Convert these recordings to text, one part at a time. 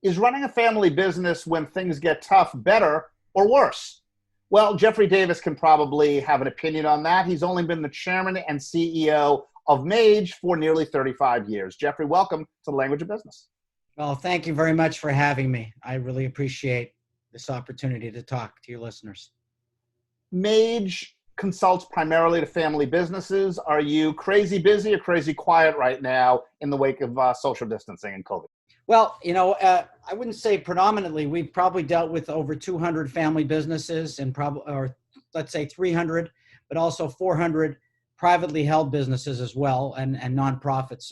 Is running a family business when things get tough better or worse? Well, Jeffrey Davis can probably have an opinion on that. He's only been the chairman and CEO of Mage for nearly 35 years. Jeffrey, welcome to the Language of Business. Well, thank you very much for having me. I really appreciate this opportunity to talk to your listeners. Mage consults primarily to family businesses. Are you crazy busy or crazy quiet right now in the wake of social distancing and COVID? Well, I wouldn't say predominantly. We've probably dealt with over 200 family businesses and or let's say 300, but also 400 privately held businesses as well and nonprofits.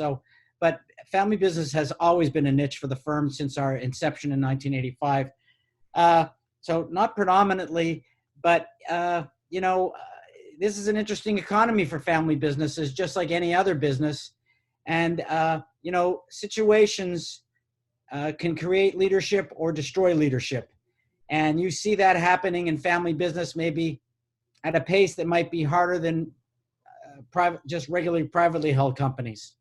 But family business has always been a niche for the firm since our inception in 1985. So not predominantly, but this is an interesting economy for family businesses, just like any other business. And situations can create leadership or destroy leadership. And you see that happening in family business, maybe at a pace that might be harder than just regularly privately held companies.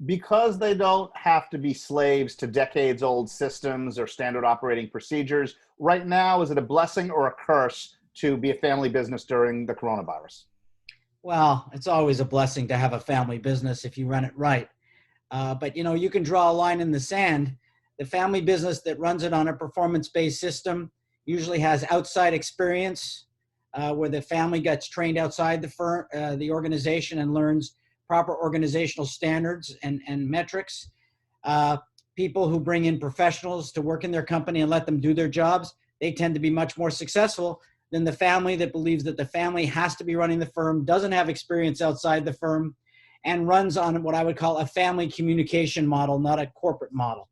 Because they don't have to be slaves to decades old systems or standard operating procedures, right now, is it a blessing or a curse to be a family business during the coronavirus? Well, it's always a blessing to have a family business if you run it right. But you can draw a line in the sand. The family business that runs it on a performance-based system usually has outside experience where the family gets trained outside the firm, the organization, and learns proper organizational standards and metrics. People who bring in professionals to work in their company and let them do their jobs, they tend to be much more successful than the family that believes that the family has to be running the firm, doesn't have experience outside the firm, and runs on what I would call a family communication model, not a corporate model.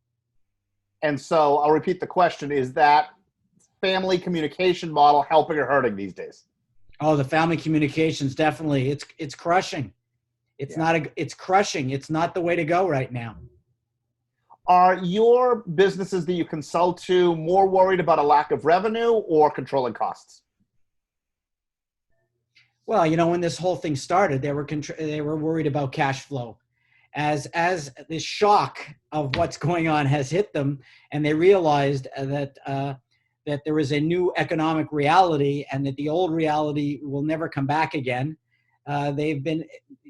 And so I'll repeat the question, is that family communication model helping or hurting these days? Oh, the family communications, definitely. It's crushing. It's crushing. It's not the way to go right now. Are your businesses that you consult to more worried about a lack of revenue or controlling costs? Well, when this whole thing started, they were worried about cash flow. As the shock of what's going on has hit them, and they realized that there is a new economic reality, and that the old reality will never come back again. They've been,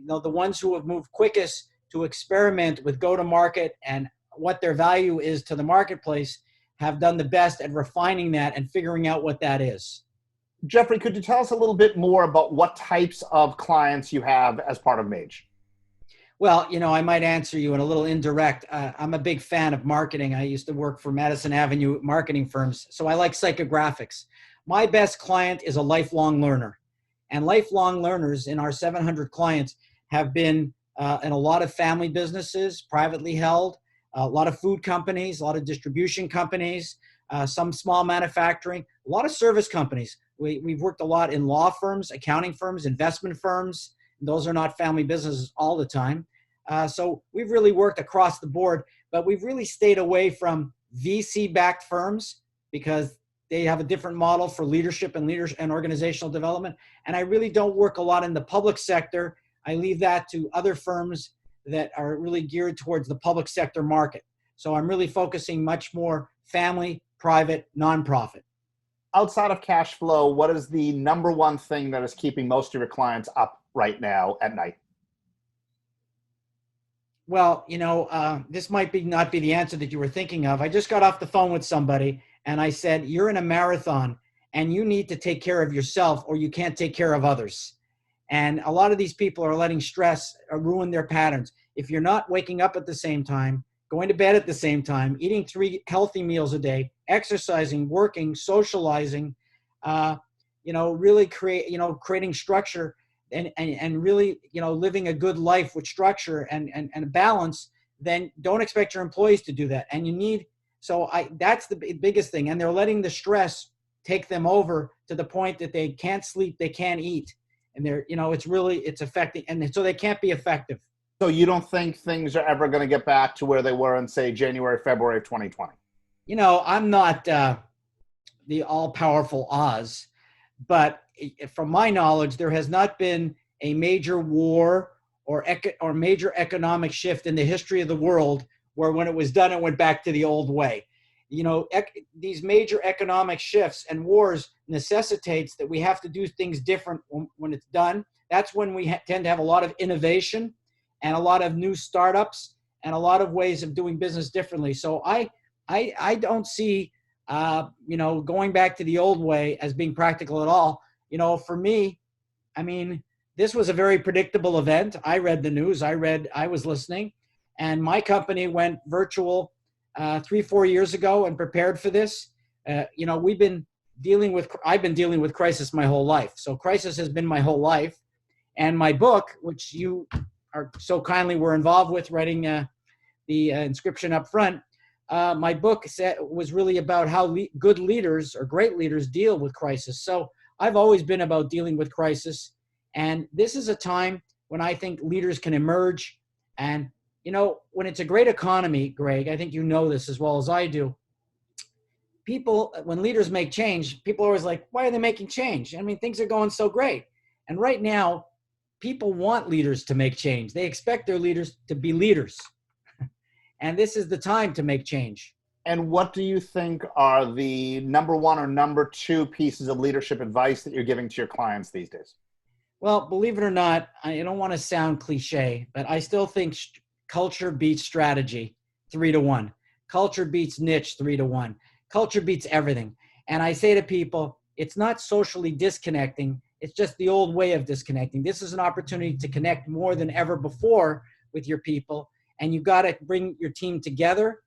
the ones who have moved quickest to experiment with go-to-market and what their value is to the marketplace have done the best at refining that and figuring out what that is. Jeffrey, could you tell us a little bit more about what types of clients you have as part of Mage? Well, I might answer you in a little indirect. I'm a big fan of marketing. I used to work for Madison Avenue marketing firms, so I like psychographics. My best client is a lifelong learner. And lifelong learners in our 700 clients have been in a lot of family businesses, privately held, a lot of food companies, a lot of distribution companies, some small manufacturing, a lot of service companies. We've worked a lot in law firms, accounting firms, investment firms. Those are not family businesses all the time. So we've really worked across the board, but we've really stayed away from VC-backed firms because they have a different model for leadership and organizational development. And I really don't work a lot in the public sector. I leave that to other firms that are really geared towards the public sector market. So I'm really focusing much more family, private, nonprofit. Outside of cash flow, what is the number one thing that is keeping most of your clients up right now at night? Well, this might not be the answer that you were thinking of. I just got off the phone with somebody and I said, you're in a marathon and you need to take care of yourself or you can't take care of others. And a lot of these people are letting stress ruin their patterns. If you're not waking up at the same time, going to bed at the same time, eating 3 healthy meals a day, exercising, working, socializing, really creating structure and really, living a good life with structure and balance, then don't expect your employees to do that. And that's the biggest thing. And they're letting the stress take them over to the point that they can't sleep, they can't eat. And it's affecting, and so they can't be effective. So you don't think things are ever going to get back to where they were in, say, January, February of 2020? I'm not the all-powerful Oz, but from my knowledge, there has not been a major war or major economic shift in the history of the world where when it was done, it went back to the old way. these major economic shifts and wars necessitates that we have to do things different when it's done. That's when we tend to have a lot of innovation and a lot of new startups and a lot of ways of doing business differently. So I don't see, going back to the old way as being practical at all. For me, I mean, this was a very predictable event. I read the news. I was listening, and my company went virtual 3-4 years ago and prepared for this. I've been dealing with crisis my whole life. So crisis has been my whole life. And my book, which you are so kindly were involved with writing the inscription up front, my book was really about how good leaders or great leaders deal with crisis. So I've always been about dealing with crisis. And this is a time when I think leaders can emerge. And, when it's a great economy, Greg, I think you know this as well as I do. When leaders make change, people are always like, why are they making change? I mean, things are going so great. And right now, people want leaders to make change. They expect their leaders to be leaders. And this is the time to make change. And what do you think are the number one or number two pieces of leadership advice that you're giving to your clients these days? Well, believe it or not, I don't want to sound cliche, but I still think culture beats strategy 3-1. Culture beats niche 3-1. Culture beats everything. And I say to people, it's not socially disconnecting. It's just the old way of disconnecting. This is an opportunity to connect more than ever before with your people. And you got to bring your team together,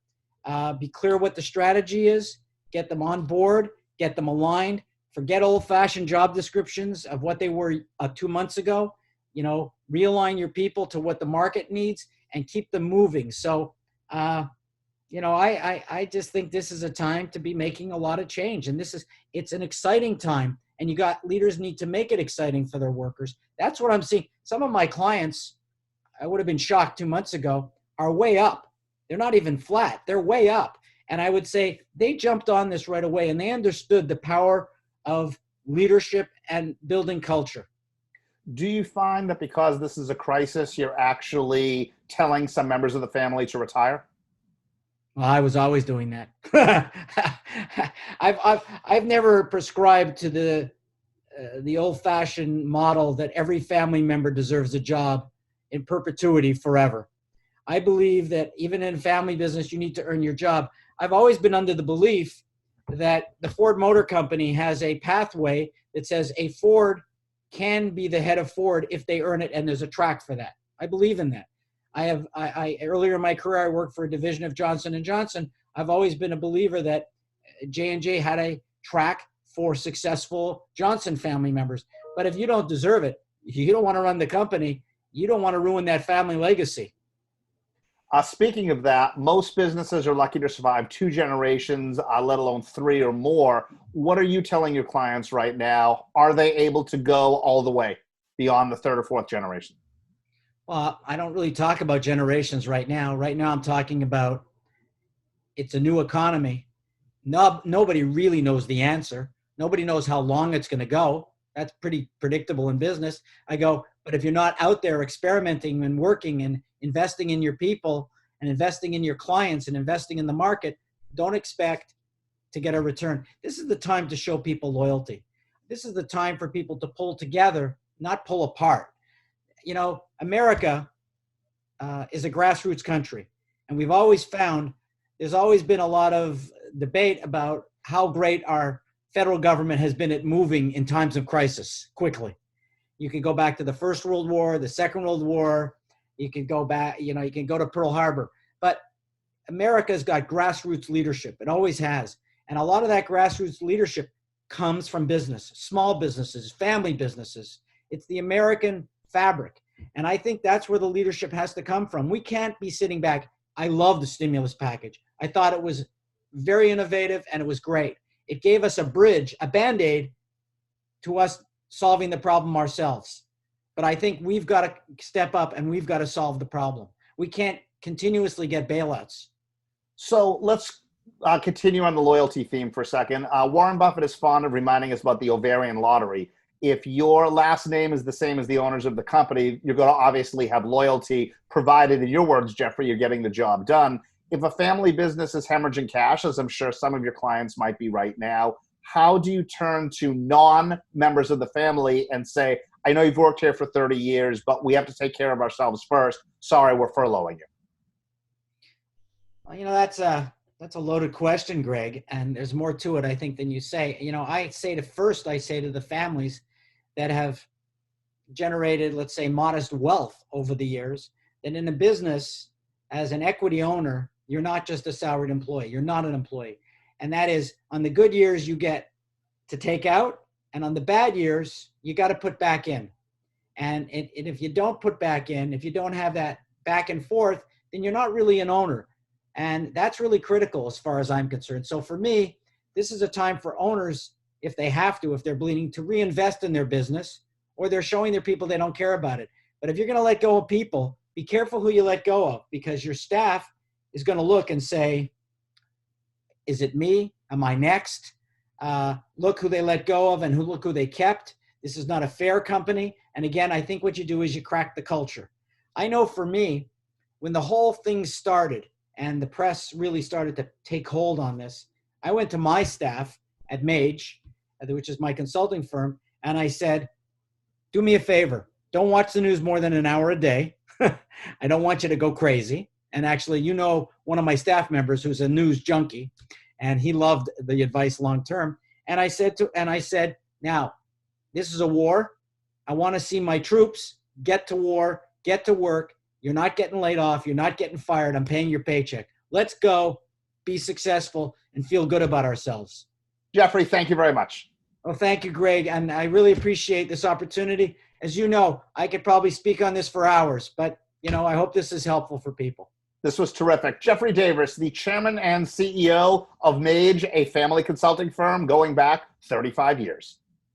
be clear what the strategy is, get them on board, get them aligned, forget old-fashioned job descriptions of what they were 2 months ago, realign your people to what the market needs and keep them moving. So, I just think this is a time to be making a lot of change. And it's an exciting time. And leaders need to make it exciting for their workers. That's what I'm seeing. Some of my clients, I would have been shocked 2 months ago, are way up. They're not even flat. They're way up. And I would say they jumped on this right away and they understood the power of leadership and building culture. Do you find that because this is a crisis, you're actually telling some members of the family to retire? Well, I was always doing that. I've never prescribed to the old-fashioned model that every family member deserves a job in perpetuity forever. I believe that even in family business, you need to earn your job. I've always been under the belief that the Ford Motor Company has a pathway that says a Ford can be the head of Ford if they earn it, and there's a track for that. I believe in that. I earlier in my career, I worked for a division of Johnson & Johnson. I've always been a believer that J&J had a track for successful Johnson family members. But if you don't deserve it, you don't want to run the company, you don't want to ruin that family legacy. Speaking of that, most businesses are lucky to survive 2 generations, let alone 3 or more. What are you telling your clients right now? Are they able to go all the way beyond the 3rd or 4th generation? Well, I don't really talk about generations right now. Right now, I'm talking about it's a new economy. Nobody really knows the answer. Nobody knows how long it's going to go. That's pretty predictable in business. I go, but if you're not out there experimenting and working and investing in your people and investing in your clients and investing in the market, don't expect to get a return. This is the time to show people loyalty. This is the time for people to pull together, not pull apart. America is a grassroots country. And we've always found there's always been a lot of debate about how great our federal government has been at moving in times of crisis quickly. You can go back to the First World War, the Second World War. You can go back, you can go to Pearl Harbor. But America's got grassroots leadership. It always has. And a lot of that grassroots leadership comes from business, small businesses, family businesses. It's the American fabric. And I think that's where the leadership has to come from. We can't be sitting back. I love the stimulus package. I thought it was very innovative and it was great. It gave us a bridge, a Band-Aid to us solving the problem ourselves. But I think we've got to step up and we've got to solve the problem. We can't continuously get bailouts. So let's continue on the loyalty theme for a second. Warren Buffett is fond of reminding us about the Ovarian Lottery. If your last name is the same as the owners of the company, you're going to obviously have loyalty, provided, in your words, Jeffrey, you're getting the job done. if a family business is hemorrhaging cash, as I'm sure some of your clients might be right now, how do you turn to non-members of the family and say, I know you've worked here for 30 years, but we have to take care of ourselves first. Sorry, we're furloughing you. Well, that's a loaded question, Greg, and there's more to it, I think, than you say. I say to the families that have generated, let's say, modest wealth over the years, that in a business, as an equity owner, you're not just a salaried employee. You're not an employee. And that is, on the good years, you get to take out, and on the bad years, you got to put back in. And if you don't put back in, if you don't have that back and forth, then you're not really an owner. And that's really critical as far as I'm concerned. So for me, this is a time for owners, if they have to, if they're bleeding, to reinvest in their business, or they're showing their people they don't care about it. But if you're going to let go of people, be careful who you let go of, because your staff is going to look and say, is it me? Am I next? Look who they let go of and look who they kept. This is not a fair company. And again, I think what you do is you crack the culture. I know for me, when the whole thing started and the press really started to take hold on this, I went to my staff at Mage, which is my consulting firm, and I said, do me a favor. Don't watch the news more than an hour a day. I don't want you to go crazy. And actually, one of my staff members who's a news junkie, and he loved the advice long term. And I said, now, this is a war. I want to see my troops get to war, get to work. You're not getting laid off. You're not getting fired. I'm paying your paycheck. Let's go, be successful, and feel good about ourselves. Jeffrey, thank you very much. Well, thank you, Greg. And I really appreciate this opportunity. As you know, I could probably speak on this for hours, but I hope this is helpful for people. This was terrific. Jeffrey Davis, the chairman and CEO of Mage, a family consulting firm going back 35 years.